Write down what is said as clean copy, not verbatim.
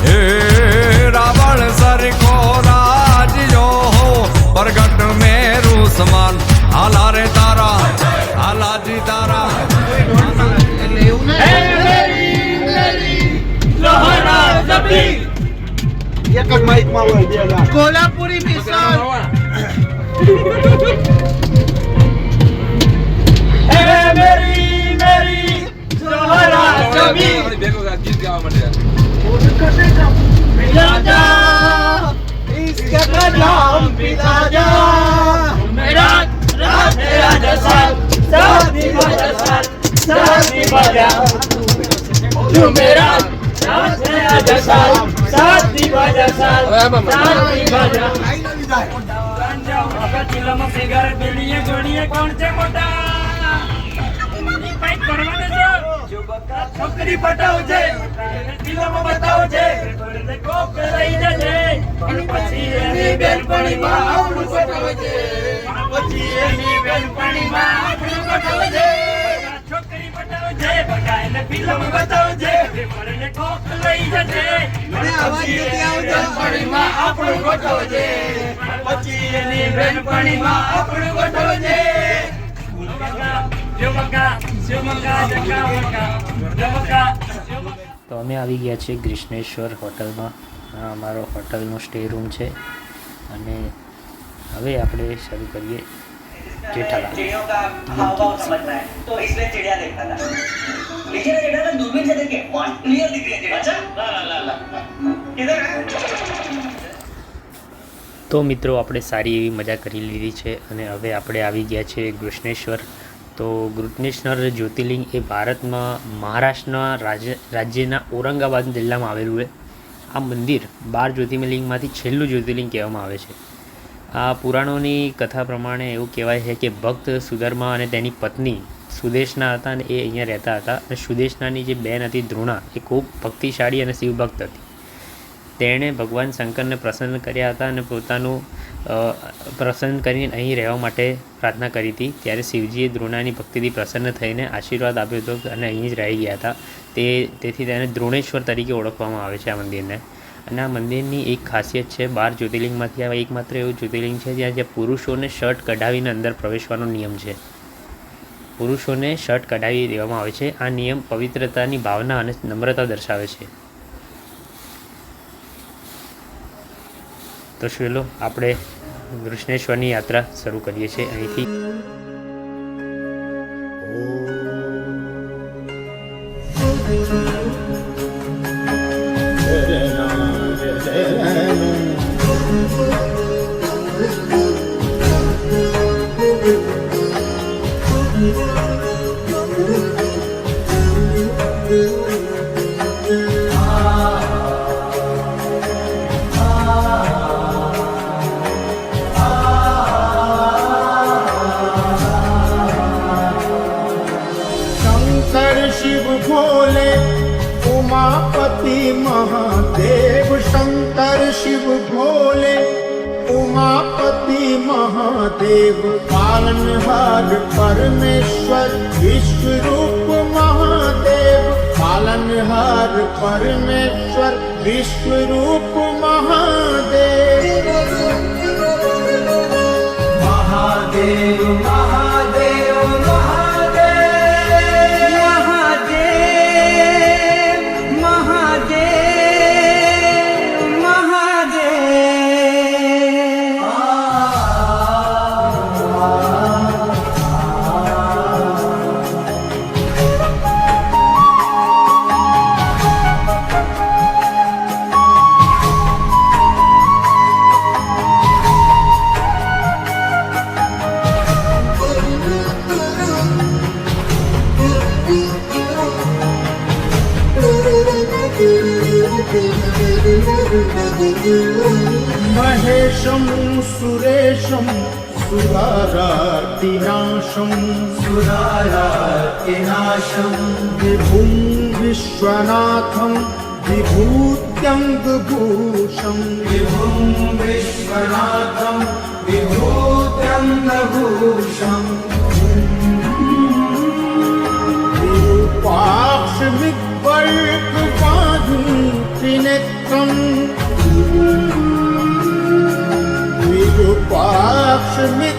हे Ravan sir को राज जो हो प्रगट मेरू समान आला रे तारा आला जी तारा कोल्हापुरी मिसळ गीत गावा માટે છોકરી પટાવ છે ફિલ્મ બતાવ છે કોક લઈ જજે પછી એની બેનપણીમાં આપણું પટાવ છે પછી એની બેનપણીમાં આપણું પટાવ છે છોકરી પટાવ છે બગાઈને ફિલ્મ બતાવ છે મને કોક લઈ જજે પછી એની બેનપણીમાં આપણું પટાવ છે પછી એની બેનપણીમાં આપણું પટાવ છે તો અમે આવી ગયા છીએ ગ્રીષ્ણેશ્વર હોટલમાં. આ અમારો હોટલનો સ્ટે રૂમ છે અને હવે આપણે શરૂ કરીએ જેઠાલાલ. चिड़ियों का हाव भाव समझना है तो इसलिए चिड़िया देखता था लेकिन चिड़िया तो दूरबीन से देखे बहुत क्लियर दिख रही है. अच्छा किधर है? તો મિત્રો આપણે સારી એવી મજા કરી લીધી છે અને હવે આપણે આવી ગયા છીએ ગૃષ્ણેશ્વર. તો ગૃષ્ણેશ્વર જ્યોતિર્લિંગ એ ભારતમાં મહારાષ્ટ્રના રાજ્યના ઔરંગાબાદ જિલ્લામાં આવેલું છે. આ મંદિર 12 જ્યોતિર્લિંગમાંથી છેલ્લું જ્યોતિર્લિંગ કહેવામાં આવે છે. આ પુરાણોની કથા પ્રમાણે એવું કહેવાય છે કે ભક્ત સુધર્મા અને તેની પત્ની સુદેશના હતા અને એ અહીંયા રહેતા હતા. અને સુદેશનાની જે બેન હતી ધ્રુણા એ ખૂબ ભક્તિશાળી અને શિવભક્ત હતી. તેણે ભગવાન શંકરને પ્રસન્ન કર્યા હતા અને પોતાનું પ્રસન્ન કરીને અહીં રહેવા માટે પ્રાર્થના કરી હતી. ત્યારે શિવજીએ દ્રોણાની ભક્તિથી પ્રસન્ન થઈને આશીર્વાદ આપ્યો હતો અને અહીં જ રહી ગયા હતા. તેથી તેને દ્રોણેશ્વર તરીકે ઓળખવામાં આવે છે આ મંદિરને. અને આ મંદિરની એક ખાસિયત છે, 12 જ્યોતિર્લિંગમાંથી આ એકમાત્ર એવું જ્યોતિર્લિંગ છે જ્યાં પુરુષોને શર્ટ કઢાવીને અંદર પ્રવેશવાનો નિયમ છે. પુરુષોને શર્ટ કઢાવી દેવામાં આવે છે. આ નિયમ પવિત્રતાની ભાવના અને નમ્રતા દર્શાવે છે. તો ચલો આપણે ગૃષ્ણેશ્વરની યાત્રા શરૂ કરીએ છીએ અહીંથી. भोले उमापति महादेव शंकर शिव भोले उमापति महादेव पालनहार परमेश्वर विश्व रूप महादेव पालनहार परमेश्वर विश्व रूप महादेव महादेव महादेव महेशं सुरेशं सुरारातिनाशं विभुं विश्वनाथं विभूत्यङ्गभूषं विरूपाक्षमिक्वर्कपाधुं त्रिने विरूपाक्षमित्रं